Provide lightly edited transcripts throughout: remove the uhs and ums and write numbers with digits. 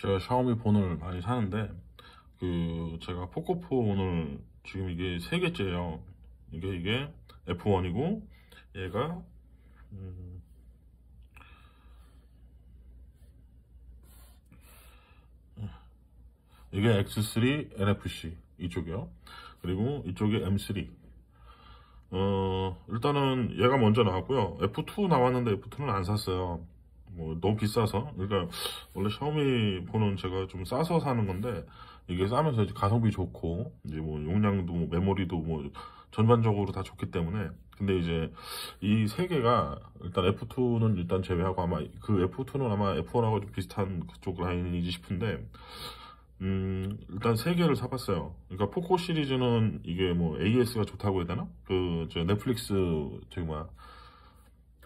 제가 샤오미 폰을 많이 사는데 제가 포코폰을 지금 이게 세 개째예요. 이게 F1이고 얘가 음, 이게 X3 NFC 이쪽이요. 그리고 이쪽이 M3. 일단은 얘가 먼저 나왔고요. F2 나왔는데 F2는 안 샀어요. 뭐 너무 비싸서. 그러니까 원래 샤오미 폰은 제가 좀 싸서 사는 건데 이게 싸면서 이제 가성비 좋고 이제 뭐 용량도 뭐 메모리도 뭐 전반적으로 다 좋기 때문에. 근데 이제 이 세 개가 일단 F2는 일단 제외하고 아마 그 F2는 아마 F1하고 좀 비슷한 그쪽 라인이지 싶은데 일단 세 개를 사봤어요. 그러니까 포코 시리즈는 이게 뭐 AS가 좋다고 해야 되나? 저 넷플릭스 저기 뭐야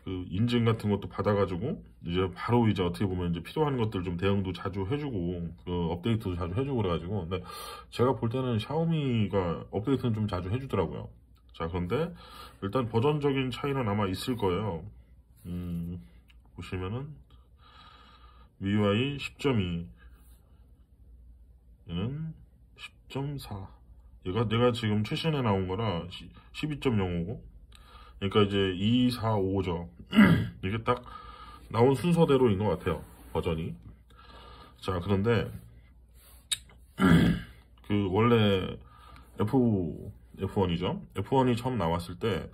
그 인증 같은 것도 받아가지고 이제 바로 이제 어떻게 보면 이제 필요한 것들 좀 대응도 자주 해주고 그 업데이트도 자주 해주고 그래가지고. 근데 제가 볼 때는 샤오미가 업데이트는 좀 자주 해주더라고요. 자, 그런데 일단 버전적인 차이는 아마 있을 거예요. 보시면은 MIUI 10.2 얘는 10.4. 내가 지금 최신에 나온 거라 12.05고 그러니까 이제 2, 4, 5죠. 이게 딱 나온 순서대로인 것 같아요, 버전이. 자, 그런데 원래 F1이죠. F1이 처음 나왔을 때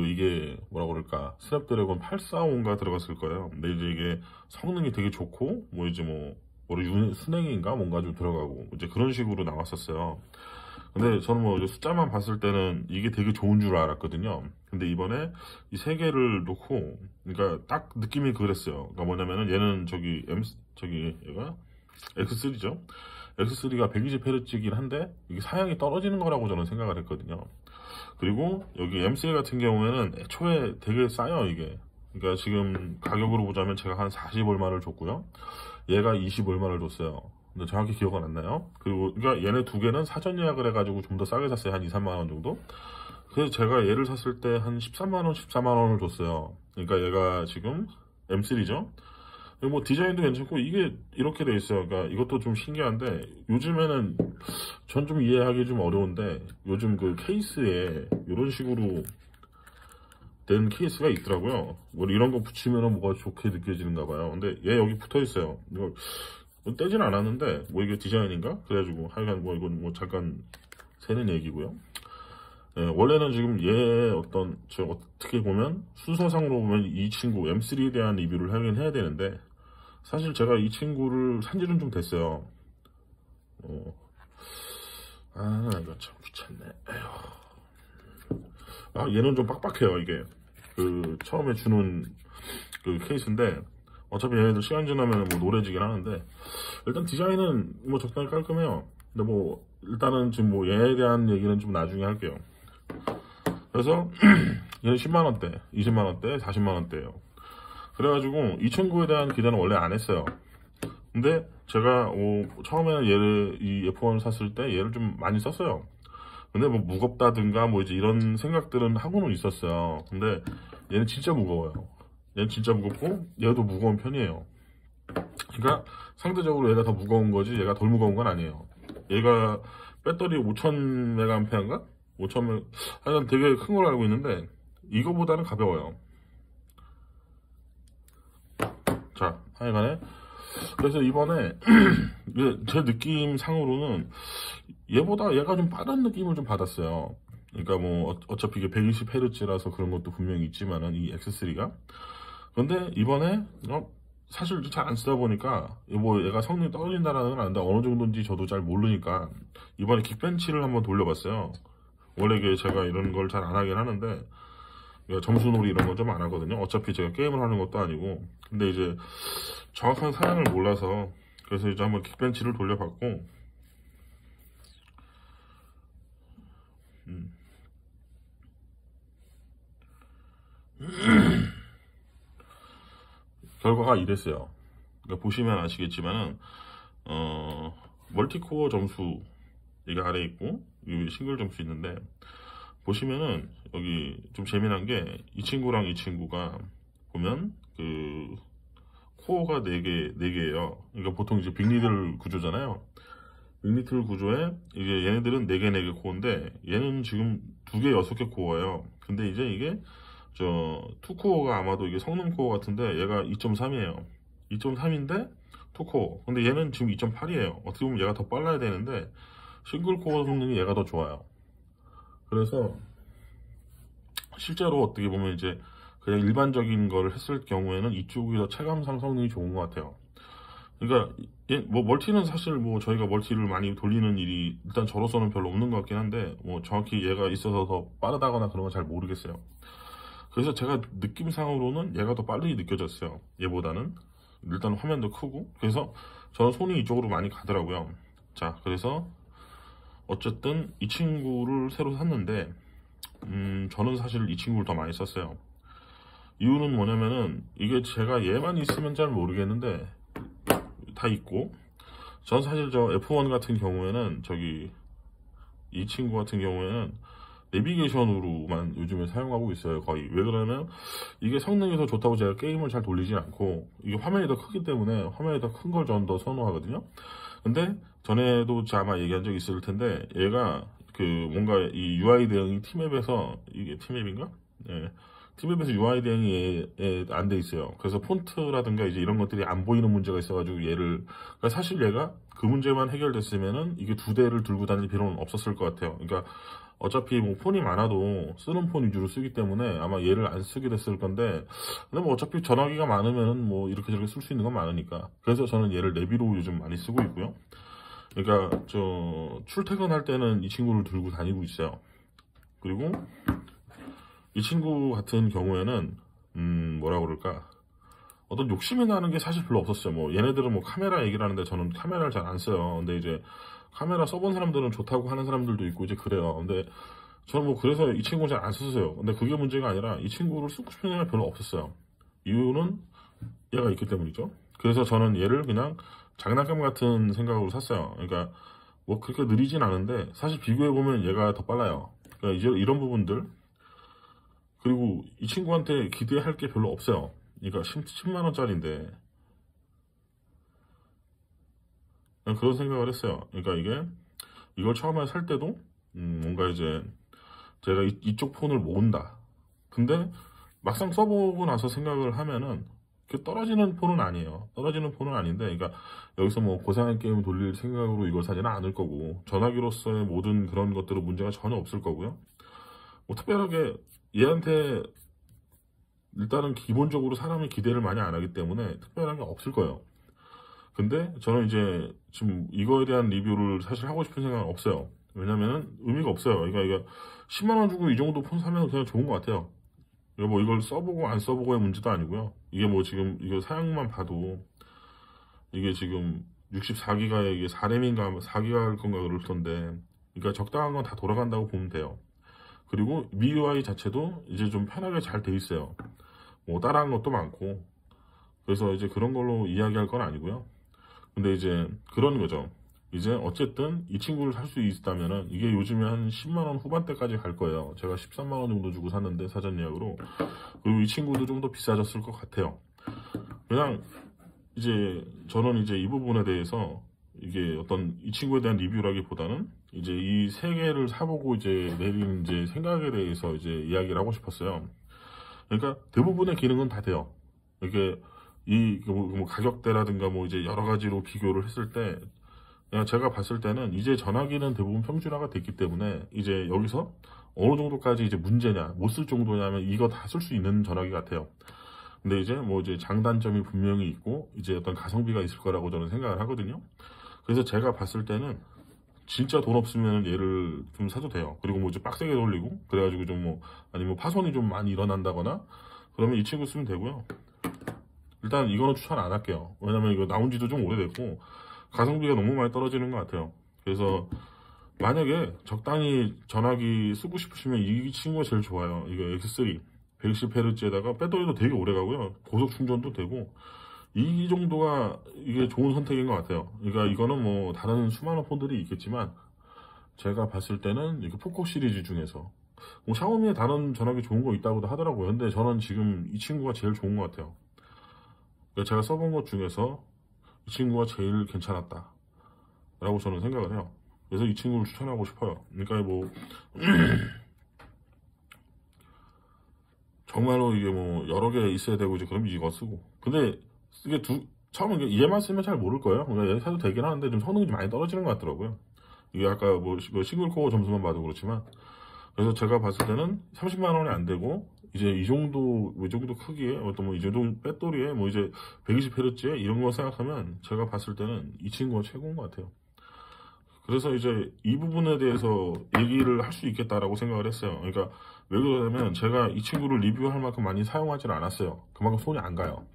이게 뭐라 그럴까, 스냅드래곤 845인가 들어갔을 거예요. 근데 이제 이게 성능이 되게 좋고 뭐 이제 스냉인가 뭔가 좀 들어가고 이제 그런 식으로 나왔었어요. 근데 저는 뭐 이제 숫자만 봤을 때는 이게 되게 좋은 줄 알았거든요. 근데 이번에 이 세 개를 놓고, 그러니까 딱 느낌이 그랬어요. 그러니까 뭐냐면은 얘는 얘가 X3죠. X3가 120Hz이긴 한데 이게 사양이 떨어지는 거라고 저는 생각을 했거든요. 그리고 여기 M3 같은 경우에는 애초에 되게 싸요, 이게. 그러니까 지금 가격으로 보자면 제가 한 40 얼마를 줬고요. 얘가 20 얼마를 줬어요. 근데 정확히 기억은 안 나요. 그리고 그러니까 얘네 두 개는 사전 예약을 해가지고 좀 더 싸게 샀어요. 한 2, 3만 원 정도. 그래서 제가 얘를 샀을 때 한 13만 원, 14만 원을 줬어요. 그러니까 얘가 지금 M3죠. 뭐 디자인도 괜찮고 이게 이렇게 돼 있어요. 그러니까 이것도 좀 신기한데 요즘에는 전 좀 이해하기 좀 어려운데 요즘 그 케이스에 이런 식으로 된 케이스가 있더라고요. 뭐 이런 거 붙이면 뭐가 좋게 느껴지는가 봐요. 근데 얘 여기 붙어 있어요. 이거 떼진 않았는데 뭐 이게 디자인인가? 그래가지고 하여간 뭐 이건 뭐 잠깐 새는 얘기고요. 예, 원래는 지금 얘 어떻게 보면 순서상으로 보면 이 친구 M3에 대한 리뷰를 하긴 해야 되는데 사실 제가 이 친구를 산 지는 좀 됐어요. 이거 참 귀찮네. 얘는 좀 빡빡해요, 이게. 처음에 주는 케이스인데, 어차피 얘네들 시간 지나면 뭐 노래지긴 하는데, 일단 디자인은 뭐 적당히 깔끔해요. 근데 뭐, 일단은 지금 뭐 얘에 대한 얘기는 좀 나중에 할게요. 그래서, 얘는 10만원대, 20만원대, 40만원대예요. 그래가지고, 이 친구에 대한 기대는 원래 안 했어요. 근데 제가 처음에는 이 F1을 샀을 때 얘를 좀 많이 썼어요. 근데 뭐 무겁다든가 뭐 이제 이런 생각들은 하고는 있었어요. 근데 얘는 진짜 무거워요. 얘는 진짜 무겁고 얘도 무거운 편이에요. 그러니까 상대적으로 얘가 더 무거운 거지 얘가 덜 무거운 건 아니에요. 얘가 배터리 5000mAh인가? 5000 하여간 되게 큰 걸 알고 있는데 이거보다는 가벼워요. 자, 하여간에 그래서 이번에 제 느낌 상으로는 얘가 좀 빠른 느낌을 좀 받았어요. 그러니까 뭐 어차피 이게 120Hz라서 그런 것도 분명히 있지만은 이 X3가. 그런데 이번에 사실 잘 안 쓰다 보니까 뭐 얘가 성능이 떨어진다라는 건 아는데 어느 정도인지 저도 잘 모르니까 이번에 긱벤치를 한번 돌려봤어요. 원래 이게 제가 이런 걸 잘 안 하긴 하는데 점수놀이 이런 건 좀 안 하거든요. 어차피 제가 게임을 하는 것도 아니고. 근데 이제 정확한 사양을 몰라서 그래서 이제 한번 긱벤치를 돌려봤고 결과가 이랬어요. 그러니까 보시면 아시겠지만은 멀티코어 점수 여기 아래 있고 여기 싱글 점수 있는데 보시면은 여기 좀 재미난 게 이 친구랑 이 친구가 보면 코어가 4개예요. 그러니까 보통 이제 빅리들 구조잖아요. 빅리틀 구조에 이제 얘네들은 4개 코어인데 얘는 지금 2개 6개 코어예요. 근데 이제 이게 투코어가 아마도 이게 성능 코어 같은데 얘가 2.3이에요. 2.3인데 투코어. 근데 얘는 지금 2.8이에요. 어떻게 보면 얘가 더 빨라야 되는데 싱글 코어 성능이 얘가 더 좋아요. 그래서 실제로 어떻게 보면 이제 그냥 일반적인 걸 했을 경우에는 이쪽이 더 체감상 성능이 좋은 것 같아요. 그러니까 뭐 멀티는 사실 뭐 저희가 멀티를 많이 돌리는 일이 일단 저로서는 별로 없는 것 같긴 한데 뭐 정확히 얘가 있어서 더 빠르다거나 그런 건 잘 모르겠어요. 그래서 제가 느낌상으로는 얘가 더 빨리 느껴졌어요. 얘보다는 일단 화면도 크고. 그래서 저는 손이 이쪽으로 많이 가더라고요. 자, 그래서 어쨌든 이 친구를 새로 샀는데 저는 사실 이 친구를 더 많이 썼어요. 이유는 뭐냐면은 이게 제가 얘만 있으면 잘 모르겠는데 다 있고, 전 사실 저 F1 같은 경우에는 이 친구 같은 경우에는 내비게이션으로만 요즘에 사용하고 있어요. 거의. 왜 그러냐면 이게 성능이 더 좋다고 제가 게임을 잘 돌리진 않고 이게 화면이 더 크기 때문에 화면이 더 큰 걸 저는 더 선호하거든요. 근데 전에도 아마 얘기한 적 있을 텐데 얘가 뭔가 이 UI 대응이 팀앱에서 이게 팀앱인가? 예. 팀앱에서 UI 대응이 안 돼 있어요. 그래서 폰트라든가 이제 이런 것들이 안 보이는 문제가 있어가지고 그러니까 사실 얘가 그 문제만 해결됐으면은 이게 2대를 들고 다닐 필요는 없었을 것 같아요. 그러니까 어차피 뭐 폰이 많아도 쓰는 폰 위주로 쓰기 때문에 아마 얘를 안 쓰게 됐을 건데, 근데 뭐 어차피 전화기가 많으면은 뭐 이렇게 저렇게 쓸 수 있는 건 많으니까. 그래서 저는 얘를 내비로 요즘 많이 쓰고 있고요. 그러니까 출퇴근할 때는 이 친구를 들고 다니고 있어요. 그리고 이 친구 같은 경우에는 뭐라 그럴까, 어떤 욕심이 나는 게 사실 별로 없었어요. 뭐 얘네들은 뭐 카메라 얘기를 하는데 저는 카메라를 잘 안 써요. 근데 이제 카메라 써본 사람들은 좋다고 하는 사람들도 있고 이제 그래요. 근데 저는 뭐 그래서 이 친구를 잘 안 썼어요. 근데 그게 문제가 아니라 이 친구를 쓰고 싶은 생각이 별로 없었어요. 이유는 얘가 있기 때문이죠. 그래서 저는 얘를 그냥 장난감 같은 생각으로 샀어요. 그러니까 뭐 그렇게 느리진 않은데 사실 비교해보면 얘가 더 빨라요. 그러니까 이제 이런 부분들, 그리고 이 친구한테 기대할 게 별로 없어요. 그러니까 10만 원짜리인데 그냥 그런 생각을 했어요. 그러니까 이걸 처음에 살 때도 뭔가 이제 제가 이쪽 폰을 모은다. 근데 막상 써보고 나서 생각을 하면은 떨어지는 폰은 아니에요. 떨어지는 폰은 아닌데, 그러니까 여기서 뭐 고사양 게임 돌릴 생각으로 이걸 사지는 않을 거고, 전화기로서의 모든 그런 것들은 문제가 전혀 없을 거고요. 뭐 특별하게 얘한테 일단은 기본적으로 사람이 기대를 많이 안 하기 때문에 특별한 게 없을 거예요. 근데 저는 이제 지금 이거에 대한 리뷰를 사실 하고 싶은 생각은 없어요. 왜냐면은 의미가 없어요. 그러니까 이거 10만 원 주고 이 정도 폰 사면 그냥 좋은 것 같아요. 뭐 이걸 써보고 안 써보고의 문제도 아니고요. 이게 뭐 지금 이거 사양만 봐도 이게 지금 64기가에 이게 4램인가 4기가일 건가 그럴 텐데, 그러니까 적당한 건 다 돌아간다고 보면 돼요. 그리고 MIUI 자체도 이제 좀 편하게 잘 돼 있어요. 뭐 따라한 것도 많고. 그래서 이제 그런 걸로 이야기할 건 아니고요. 근데 이제 그런 거죠. 이제 어쨌든 이 친구를 살 수 있다면은 이게 요즘에 한 10만 원 후반대까지 갈 거예요. 제가 13만 원 정도 주고 샀는데 사전 예약으로. 그리고 이 친구도 좀 더 비싸졌을 것 같아요. 그냥 이제 저는 이제 이 부분에 대해서 이게 어떤 이 친구에 대한 리뷰라기보다는 이제 이 세 개를 사보고 이제 내린 이제 생각에 대해서 이제 이야기를 하고 싶었어요. 그러니까 대부분의 기능은 다 돼요. 이게 뭐 가격대라든가 뭐 이제 여러 가지로 비교를 했을 때 그냥 제가 봤을 때는 이제 전화기는 대부분 평준화가 됐기 때문에 이제 여기서 어느 정도까지 이제 문제냐, 못 쓸 정도냐면 이거 다 쓸 수 있는 전화기 같아요. 근데 이제 뭐 이제 장단점이 분명히 있고 이제 어떤 가성비가 있을 거라고 저는 생각을 하거든요. 그래서 제가 봤을 때는 진짜 돈 없으면 얘를 좀 사도 돼요. 그리고 뭐 이제 빡세게 돌리고 그래가지고 좀 뭐 아니면 파손이 좀 많이 일어난다거나 그러면 이 친구 쓰면 되고요. 일단 이거는 추천 안 할게요. 왜냐면 이거 나온 지도 좀 오래됐고 가성비가 너무 많이 떨어지는 것 같아요. 그래서 만약에 적당히 전화기 쓰고 싶으시면 이 친구가 제일 좋아요. 이거 X3 120Hz에다가 배터리도 되게 오래 가고요. 고속 충전도 되고 이 정도가 이게 좋은 선택인 것 같아요. 그러니까 이거는 뭐 다른 수많은 폰들이 있겠지만 제가 봤을 때는 이거 포코 시리즈 중에서 뭐 샤오미에 다른 전화기 좋은 거 있다고도 하더라고요. 근데 저는 지금 이 친구가 제일 좋은 것 같아요. 그러니까 제가 써본 것 중에서 이 친구가 제일 괜찮았다 라고 저는 생각을 해요. 그래서 이 친구를 추천하고 싶어요. 그러니까 뭐 정말로 이게 뭐 여러 개 있어야 되고 이제 그럼 이거 쓰고. 근데 이게 처음에 얘만 쓰면 잘 모를 거예요. 그러니까 얘 사도 되긴 하는데 좀 성능이 좀 많이 떨어지는 것 같더라고요. 이게 아까 뭐 싱글코어 점수만 봐도 그렇지만, 그래서 제가 봤을 때는 30만 원이 안 되고 이제 이 정도 크기에 어떤 뭐 이 정도 배터리에 뭐 이제 120Hz에 이런 거 생각하면 제가 봤을 때는 이 친구가 최고인 것 같아요. 그래서 이제 이 부분에 대해서 얘기를 할 수 있겠다라고 생각을 했어요. 그러니까 왜 그러냐면 제가 이 친구를 리뷰할 만큼 많이 사용하지는 않았어요. 그만큼 손이 안 가요.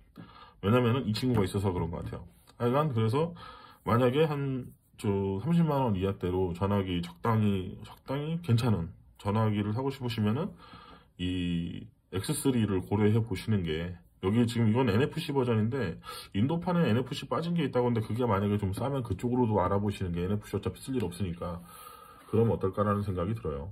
왜냐면은 이 친구가 있어서 그런 것 같아요. 하여간 그래서 만약에 한 30만 원 이하대로 전화기 적당히 괜찮은 전화기를 사고 싶으시면은 이 X3를 고려해 보시는 게, 여기 지금 이건 NFC 버전인데 인도판에 NFC 빠진 게 있다고 하는데 그게 만약에 좀 싸면 그쪽으로도 알아보시는 게, NFC 어차피 쓸 일 없으니까 그럼 어떨까라는 생각이 들어요.